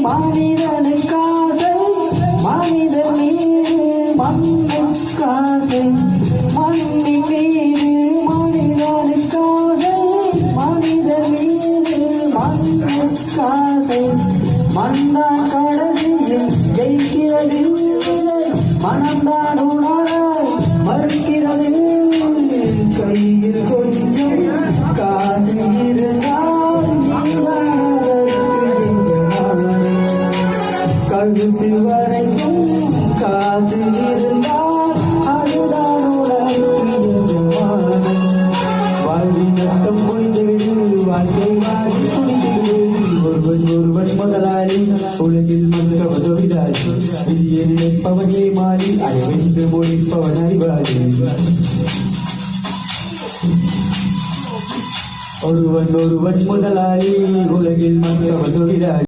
மனிதனுக்காசை மனிதன் மீது மண்ணுக்காசை மண்ணின் மீது மனிதனுக்காசை மனிதன் மீது மண்ணுக்காசை மண்தான் கடைசியில் ஜெயிக்கிறது மனம்தான் உணர மறுக்கிறது கையில் கொஞ்சம் காசு இருந்தால் கழுத்து வரைக்கும் காசு இருந்தால் அதுதான் வாழ்வினத்தம் புரிந்துவிடு வாழ்க்கை வாழி புரிந்துவிடு ஒருவன் முதலாளி உலகில் மற்றவன் தொழிலாளி விதியை நினைப்பவனே மாறி அதை வென்று முடிப்பவன் அறிவாளி ஒருவன் முதலாளி உலகில் மற்றவன் தொழிலாளி